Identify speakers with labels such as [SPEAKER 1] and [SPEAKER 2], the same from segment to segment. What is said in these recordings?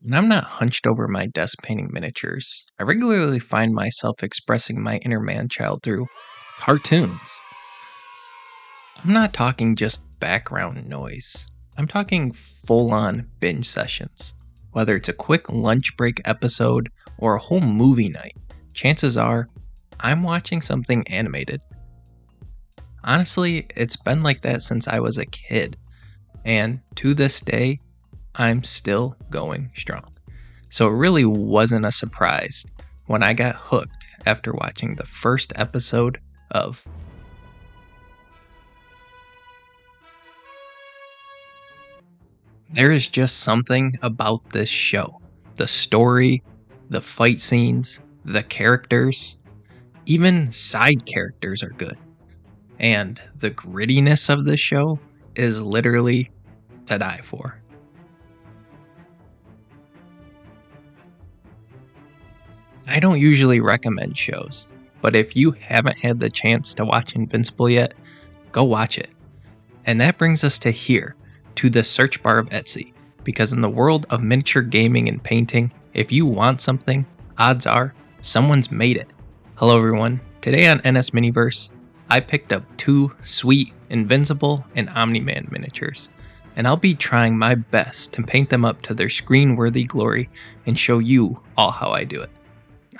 [SPEAKER 1] When I'm not hunched over my desk painting miniatures, I regularly find myself expressing my inner man child through cartoons. I'm not talking just background noise, I'm talking full on binge sessions. Whether it's a quick lunch break episode or a whole movie night, chances are I'm watching something animated. Honestly, it's been like that since I was a kid, and to this day, I'm still going strong. So it really wasn't a surprise when I got hooked after watching the first episode of. There is just something about this show. The story, the fight scenes, the characters, even side characters are good. And the grittiness of this show is literally to die for. I don't usually recommend shows, but if you haven't had the chance to watch Invincible yet, go watch it. And that brings us to here, to the search bar of Etsy, because in the world of miniature gaming and painting, if you want something, odds are someone's made it. Hello everyone, today on NS Miniverse, I picked up two sweet Invincible and Omni-Man miniatures, and I'll be trying my best to paint them up to their screen-worthy glory and show you all how I do it.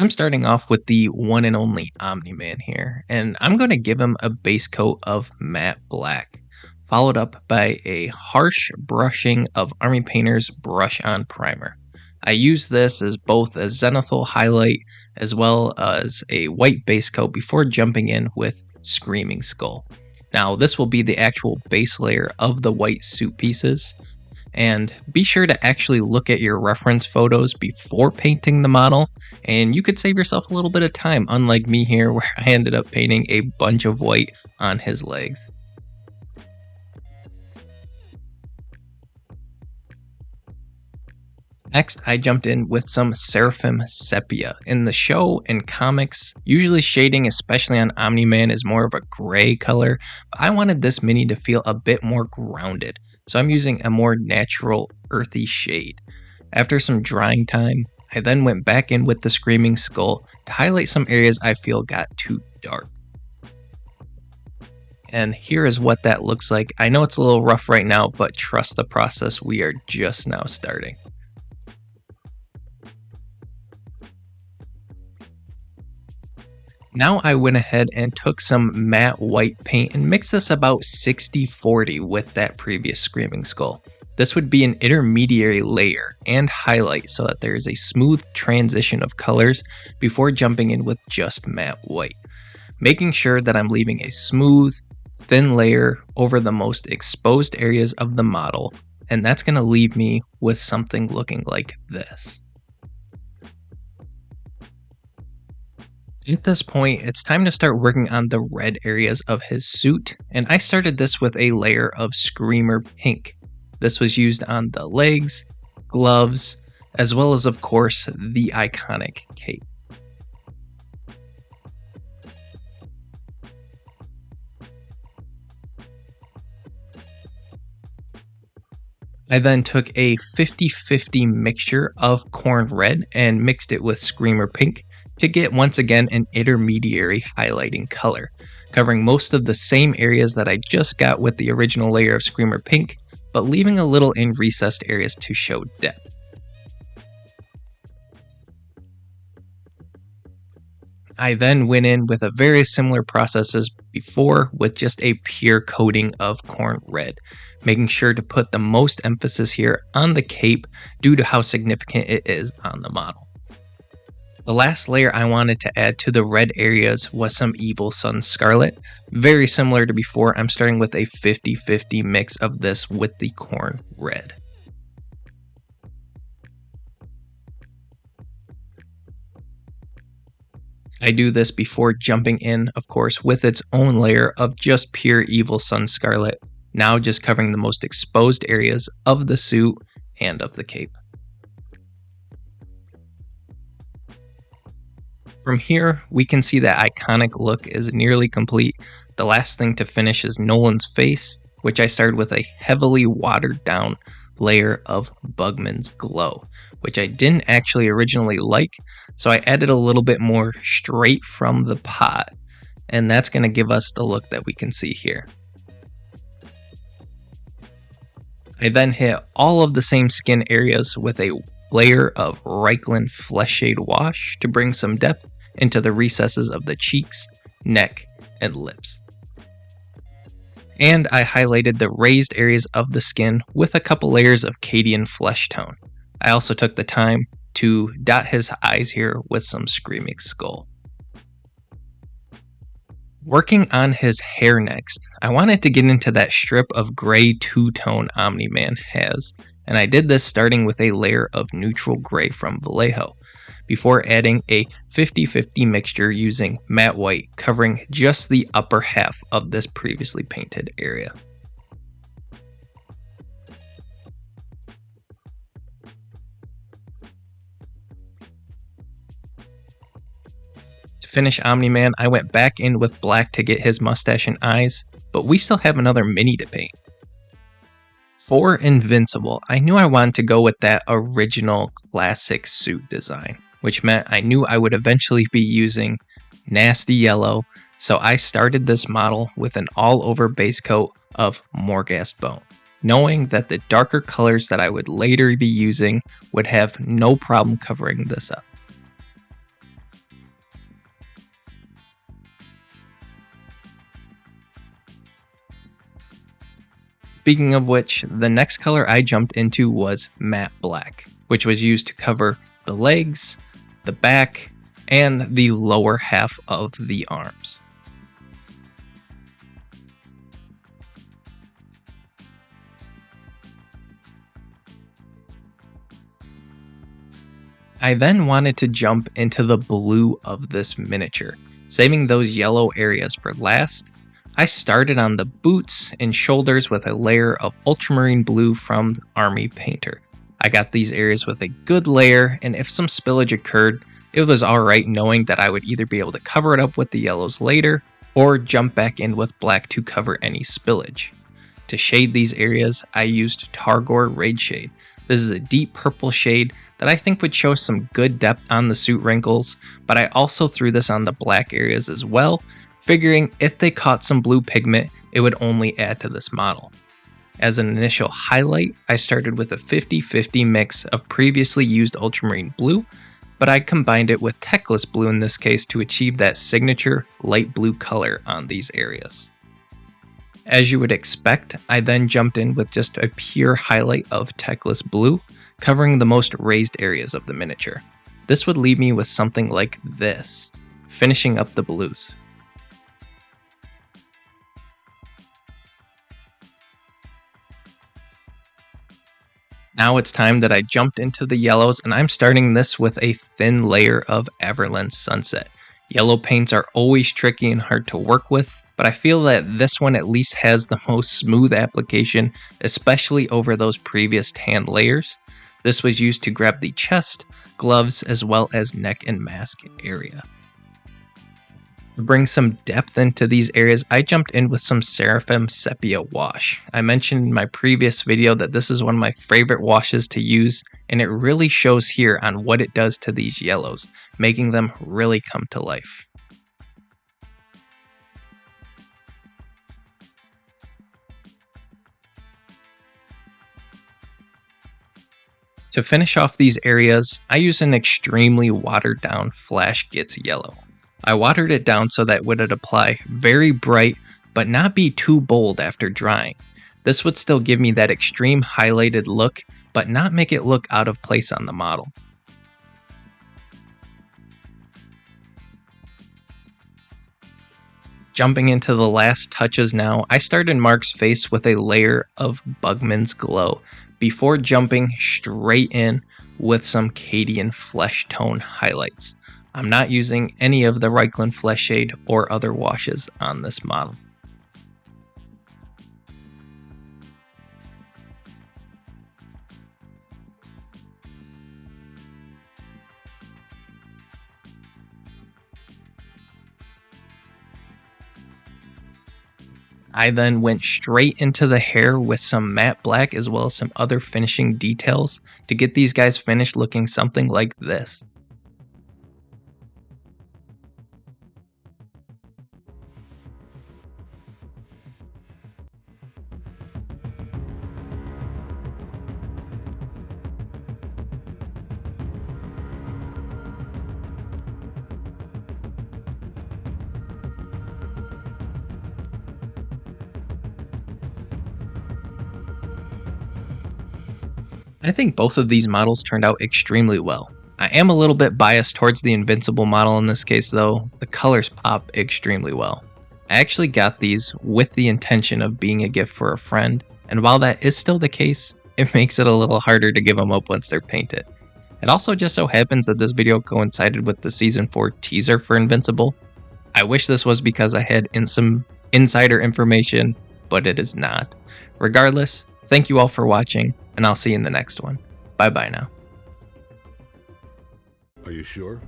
[SPEAKER 1] I'm starting off with the one and only Omni-Man here, and I'm going to give him a base coat of matte black, followed up by a harsh brushing of Army Painter's Brush On Primer. I use this as both a zenithal highlight as well as a white base coat before jumping in with Screaming Skull. Now, this will be the actual base layer of the white suit pieces, and be sure to actually look at your reference photos before painting the model, and you could save yourself a little bit of time, unlike me here where I ended up painting a bunch of white on his legs. Next, I jumped in with some Seraphim Sepia. In the show and comics, usually shading, especially on Omni-Man, is more of a gray color, but I wanted this mini to feel a bit more grounded, so I'm using a more natural, earthy shade. After some drying time, I then went back in with the Screaming Skull to highlight some areas I feel got too dark. And here is what that looks like. I know it's a little rough right now, but trust the process, we are just now starting. Now I went ahead and took some matte white paint and mixed this about 60-40 with that previous Screaming Skull. This would be an intermediary layer and highlight so that there is a smooth transition of colors before jumping in with just matte white, making sure that I'm leaving a smooth, thin layer over the most exposed areas of the model, and that's going to leave me with something looking like this. At this point, it's time to start working on the red areas of his suit, and I started this with a layer of Screamer Pink. This was used on the legs, gloves, as well as, of course, the iconic cape. I then took a 50-50 mixture of corn red and mixed it with Screamer Pink to get once again an intermediary highlighting color, covering most of the same areas that I just got with the original layer of Screamer Pink, but leaving a little in recessed areas to show depth. I then went in with a very similar process as before with just a pure coating of corn red, making sure to put the most emphasis here on the cape due to how significant it is on the model. The last layer I wanted to add to the red areas was some Evil Sun Scarlet. Very similar to before, I'm starting with a 50-50 mix of this with the corn red. I do this before jumping in, of course, with its own layer of just pure Evil Sun Scarlet, now just covering the most exposed areas of the suit and of the cape. From here, we can see that iconic look is nearly complete. The last thing to finish is Nolan's face, which I started with a heavily watered down layer of Bugman's Glow, which I didn't actually originally like, so I added a little bit more straight from the pot, and that's going to give us the look that we can see here. I then hit all of the same skin areas with a layer of Reichland Flesh Shade Wash to bring some depth into the recesses of the cheeks, neck, and lips. And I highlighted the raised areas of the skin with a couple layers of Cadian Flesh Tone. I also took the time to dot his eyes here with some Screaming Skull. Working on his hair next, I wanted to get into that strip of gray two-tone Omni-Man has, and I did this starting with a layer of neutral gray from Vallejo, before adding a 50-50 mixture using matte white covering just the upper half of this previously painted area. To finish Omni-Man, I went back in with black to get his mustache and eyes, but we still have another mini to paint. For Invincible, I knew I wanted to go with that original classic suit design, which meant I knew I would eventually be using nasty yellow, so I started this model with an all-over base coat of Morghast bone, knowing that the darker colors that I would later be using would have no problem covering this up. Speaking of which, the next color I jumped into was matte black, which was used to cover the legs, the back, and the lower half of the arms. I then wanted to jump into the blue of this miniature, saving those yellow areas for last. I started on the boots and shoulders with a layer of ultramarine blue from Army Painter. I got these areas with a good layer, and if some spillage occurred, it was alright knowing that I would either be able to cover it up with the yellows later, or jump back in with black to cover any spillage. To shade these areas, I used Targor Raid Shade. This is a deep purple shade that I think would show some good depth on the suit wrinkles, but I also threw this on the black areas as well, figuring if they caught some blue pigment, it would only add to this model. As an initial highlight, I started with a 50-50 mix of previously used ultramarine blue, but I combined it with Techless blue in this case to achieve that signature light blue color on these areas. As you would expect, I then jumped in with just a pure highlight of Techless blue, covering the most raised areas of the miniature. This would leave me with something like this, finishing up the blues. Now it's time that I jumped into the yellows, and I'm starting this with a thin layer of Everland Sunset. Yellow paints are always tricky and hard to work with, but I feel that this one at least has the most smooth application, especially over those previous tan layers. This was used to grab the chest, gloves, as well as neck and mask area. To bring some depth into these areas, I jumped in with some Seraphim Sepia wash. I mentioned in my previous video that this is one of my favorite washes to use, and it really shows here on what it does to these yellows, making them really come to life. To finish off these areas, I use an extremely watered down Flash Gets Yellow. I watered it down so that it would apply very bright but not be too bold after drying. This would still give me that extreme highlighted look but not make it look out of place on the model. Jumping into the last touches now, I started Mark's face with a layer of Bugman's Glow before jumping straight in with some Cadian Flesh Tone highlights. I'm not using any of the Reichland Flesh Shade or other washes on this model. I then went straight into the hair with some matte black as well as some other finishing details to get these guys finished looking something like this. I think both of these models turned out extremely well. I am a little bit biased towards the Invincible model in this case though, the colors pop extremely well. I actually got these with the intention of being a gift for a friend, and while that is still the case, it makes it a little harder to give them up once they're painted. It also just so happens that this video coincided with the Season 4 teaser for Invincible. I wish this was because I had some insider information, but it is not. Regardless, thank you all for watching, and I'll see you in the next one. Bye bye now.
[SPEAKER 2] Are you sure?